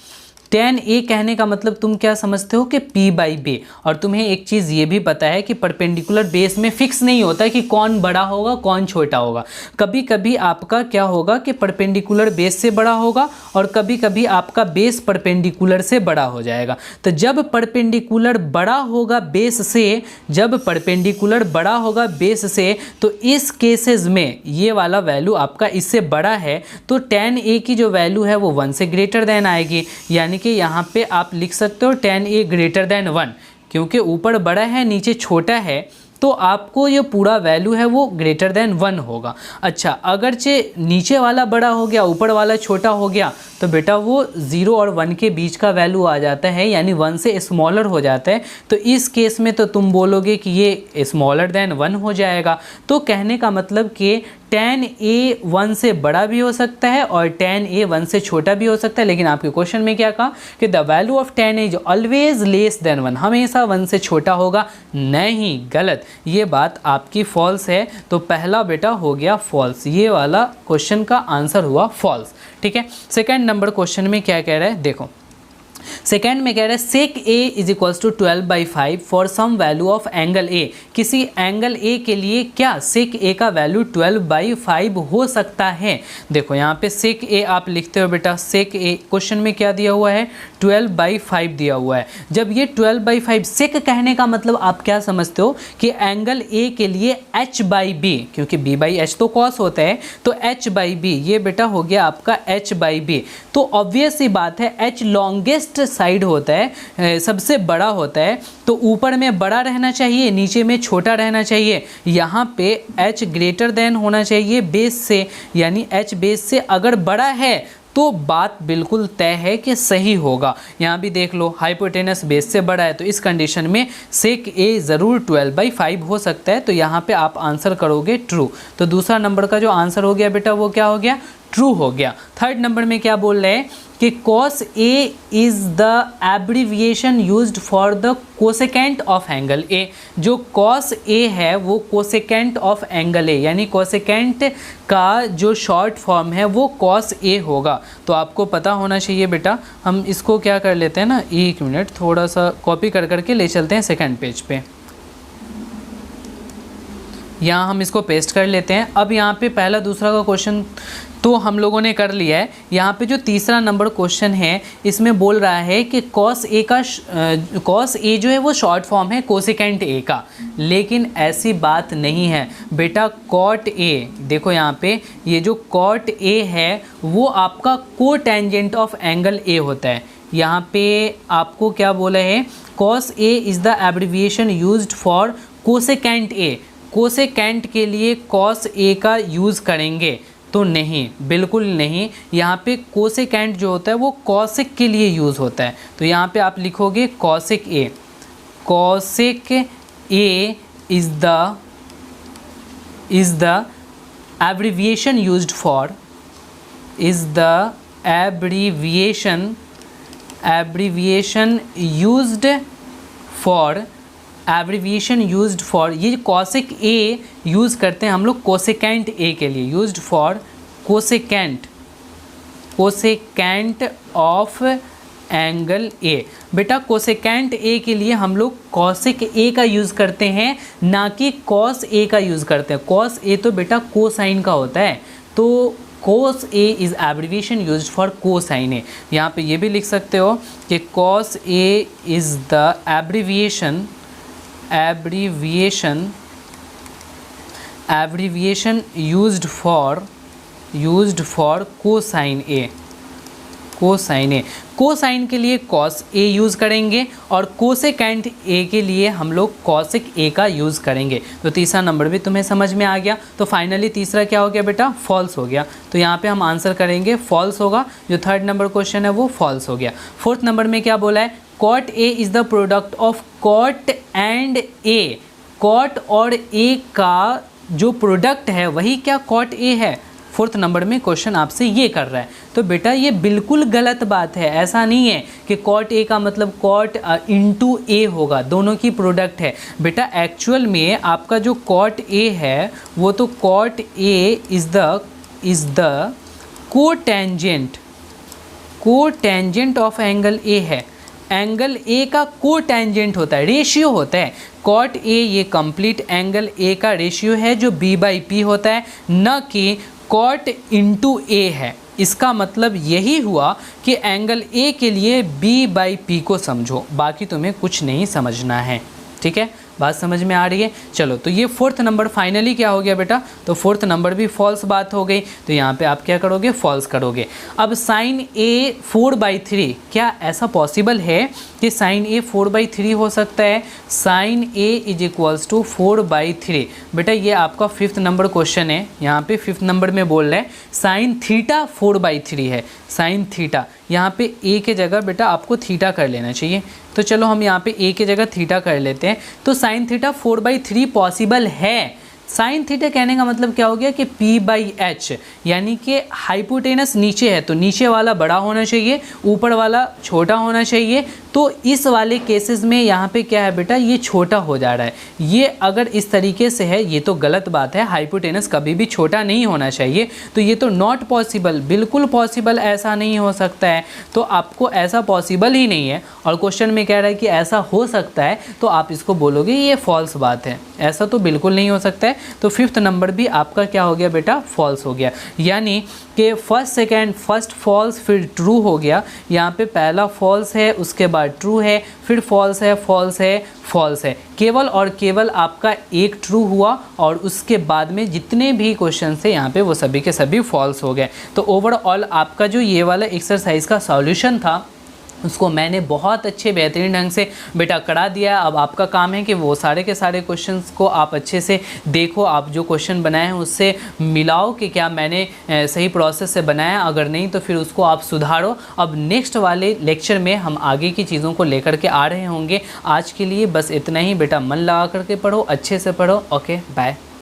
tan a कहने का मतलब तुम क्या समझते हो कि p बाई बे। और तुम्हें एक चीज़ ये भी पता है कि परपेंडिकुलर बेस में फिक्स नहीं होता है कि कौन बड़ा होगा कौन छोटा होगा। कभी कभी आपका क्या होगा कि परपेंडिकुलर बेस से बड़ा होगा और कभी कभी आपका बेस परपेंडिकुलर से बड़ा हो जाएगा। तो जब परपेंडिकुलर बड़ा होगा बेस से, जब परपेंडिकुलर बड़ा होगा बेस से, तो इस केसेस में ये वाला वैल्यू आपका इससे बड़ा है तो tan a की जो वैल्यू है वो 1 से ग्रेटर देन आएगी। यानी कि यहाँ पे आप लिख सकते हो tan a ग्रेटर देन 1, क्योंकि ऊपर बड़ा है नीचे छोटा है तो आपको ये पूरा वैल्यू है वो ग्रेटर देन 1 होगा। अच्छा, अगरचे नीचे वाला बड़ा हो गया ऊपर वाला छोटा हो गया तो बेटा वो 0 और 1 के बीच का वैल्यू आ जाता है, यानी 1 से स्मॉलर हो जाता है। तो इस केस में तो तुम बोलोगे कि ये स्मॉलर देन 1 हो जाएगा। तो कहने का मतलब कि tan a 1 से बड़ा भी हो सकता है और tan a 1 से छोटा भी हो सकता है। लेकिन आपके क्वेश्चन में क्या कहा कि the value of tan a is always less than 1, हमेशा 1 से छोटा होगा। नहीं, गलत, ये बात आपकी फॉल्स है। तो पहला बेटा हो गया फॉल्स, ये वाला क्वेश्चन का आंसर हुआ फॉल्स, ठीक है। सेकंड नंबर क्वेश्चन में क्या कह रहा है देखो। सेकेंड में कह रहा है sec A is equals to 12/5 for some value of angle A. किसी एंगल ए के लिए क्या सेक ए का वैल्यू 12/5 हो सकता है। देखो यहाँ पे सेक ए आप लिखते हो बेटा, सेक ए क्वेश्चन में क्या दिया हुआ है 12/5 दिया हुआ है। जब ये 12/5 सेक कहने का मतलब आप क्या समझते हो कि एंगल ए के लिए h/b, क्योंकि b/h तो कॉस होता है, तो h/b ये बेटा हो गया आपका h/b। तो ऑब्वियस सी बात है h लॉन्गेस्ट साइड होता है, सबसे बड़ा होता है, तो ऊपर में बड़ा रहना चाहिए नीचे में छोटा रहना चाहिए। यहाँ पे h ग्रेटर देन होना चाहिए बेस से, यानी h बेस से अगर बड़ा है तो बात बिल्कुल तय है कि सही होगा। यहाँ भी देख लो हाइपोटेनस बेस से बड़ा है, तो इस कंडीशन में सेक ए ज़रूर 12/5 हो सकता है। तो यहाँ पे आप आंसर करोगे ट्रू। तो दूसरा नंबर का जो आंसर हो गया बेटा वो क्या हो गया, ट्रू हो गया। थर्ड नंबर में क्या बोल रहे हैं कि cos A is the abbreviation used for the cosecant of angle A। जो cos A है वो कोसेकेंट ऑफ एंगल A, यानी कोसेकेंट का जो शॉर्ट फॉर्म है वो cos A होगा। तो आपको पता होना चाहिए बेटा। हम इसको क्या कर लेते हैं ना, एक मिनट थोड़ा सा कॉपी कर करके ले चलते हैं सेकंड पेज पे। यहाँ हम इसको पेस्ट कर लेते हैं। अब यहाँ पे पहला दूसरा का क्वेश्चन तो हम लोगों ने कर लिया है। यहाँ पे जो तीसरा नंबर क्वेश्चन है इसमें बोल रहा है कि cos A जो है वो शॉर्ट फॉर्म है कोसेकेंट A का, लेकिन ऐसी बात नहीं है बेटा। cot A, देखो यहाँ पे ये जो cot A है वो आपका कोटेंजेंट ऑफ एंगल A होता है। यहाँ पे आपको क्या बोला है, cos A is the abbreviation used for cosecant A। Cosecant के लिए cos A का यूज़ करेंगे तो नहीं, बिल्कुल नहीं। यहाँ पे कोसेकेंट जो होता है वो कॉसेक के लिए यूज़ होता है। तो यहाँ पे आप लिखोगे cosec A. Cosec A is the abbreviation used for, abbreviation used for ये कॉसेक ए यूज़ करते हैं हम लोग कोसेकेंट ए के लिए, used for cosecant of angle ए। बेटा कोसेकेंट ए के लिए हम लोग कॉसिक ए का यूज़ करते हैं, ना कि कॉस ए का यूज़ करते हैं। कॉस ए तो बेटा कोसाइन का होता है, तो cos A is abbreviation used for cosine A. यहाँ पे ये भी लिख सकते हो कि cos A is the abbreviation used for cosine A. Cosine के लिए cos A यूज़ करेंगे और कोसेकेंट A के लिए हम लोग cosic A का यूज़ करेंगे। तो तीसरा नंबर भी तुम्हें समझ में आ गया। तो फाइनली तीसरा क्या हो गया बेटा, फॉल्स हो गया। तो यहाँ पे हम आंसर करेंगे फॉल्स होगा। जो थर्ड नंबर क्वेश्चन है वो फॉल्स हो गया। फोर्थ नंबर में क्या बोला है, cot A is the product of cot and A। cot और A का जो प्रोडक्ट है वही क्या cot A है। फोर्थ नंबर में क्वेश्चन आपसे ये कर रहा है। तो बेटा ये बिल्कुल गलत बात है। ऐसा नहीं है कि cot A का मतलब cot इंटू A होगा, दोनों की प्रोडक्ट है। बेटा एक्चुअल में आपका जो cot A है वो तो cot A is the cotangent of angle A है। एंगल A का कोटेंजेंट होता है, रेशियो होता है। cot A ये कंप्लीट एंगल A का रेशियो है जो B/P होता है, न कि cot इंटू A है। इसका मतलब यही हुआ कि एंगल A के लिए B/P को समझो, बाकी तुम्हें कुछ नहीं समझना है। ठीक है, बात समझ में आ रही है। चलो, तो ये फोर्थ नंबर फाइनली क्या हो गया बेटा, तो फोर्थ नंबर भी फॉल्स बात हो गई। तो यहाँ पे आप क्या करोगे, फॉल्स करोगे। अब साइन A 4/3, क्या ऐसा पॉसिबल है कि साइन A 4/3 हो सकता है। Sine A is equals to 4/3। बेटा ये आपका फिफ्थ नंबर क्वेश्चन है। यहाँ पे फिफ्थ नंबर में बोल रहा है साइन थीटा 4/3 है। साइन थीटा, यहाँ पे A के जगह बेटा आपको थीटा कर लेना चाहिए। तो चलो हम यहाँ पे A के जगह थीटा कर लेते हैं। तो साइन थीटा 4/3 पॉसिबल है। साइन थीटा कहने का मतलब क्या हो गया कि P/H, यानी कि हाइपोटेनस नीचे है तो नीचे वाला बड़ा होना चाहिए, ऊपर वाला छोटा होना चाहिए। तो इस वाले केसेस में यहाँ पे क्या है बेटा, ये छोटा हो जा रहा है। ये अगर इस तरीके से है ये तो गलत बात है, हाइपोटेनस कभी भी छोटा नहीं होना चाहिए। तो ये तो नॉट पॉसिबल, बिल्कुल पॉसिबल ऐसा नहीं हो सकता है। तो आपको ऐसा पॉसिबल ही नहीं है और क्वेश्चन में कह रहा है कि ऐसा हो सकता है, तो आप इसको बोलोगे ये फॉल्स बात है, ऐसा तो बिल्कुल नहीं हो सकता है। तो फिफ्थ नंबर भी आपका क्या हो गया बेटा, फॉल्स हो गया। यानी कि फर्स्ट फॉल्स फिर ट्रू हो गया। यहाँ पे पहला फॉल्स है, उसके बाद ट्रू है, फिर फॉल्स है, फॉल्स है, फॉल्स है। केवल और केवल आपका एक ट्रू हुआ और उसके बाद में जितने भी क्वेश्चन थे यहाँ पे वो सभी के सभी फॉल्स हो गए। तो ओवरऑल आपका जो ये वाला एक्सरसाइज का सॉल्यूशन था उसको मैंने बहुत अच्छे बेहतरीन ढंग से बेटा करा दिया। अब आपका काम है कि वो सारे के सारे क्वेश्चंस को आप अच्छे से देखो, आप जो क्वेश्चन बनाए हैं उससे मिलाओ कि क्या मैंने सही प्रोसेस से बनाया, अगर नहीं तो फिर उसको आप सुधारो। अब नेक्स्ट वाले लेक्चर में हम आगे की चीज़ों को लेकर के आ रहे होंगे। आज के लिए बस इतना ही बेटा, मन लगा करके पढ़ो, अच्छे से पढ़ो। Okay, bye.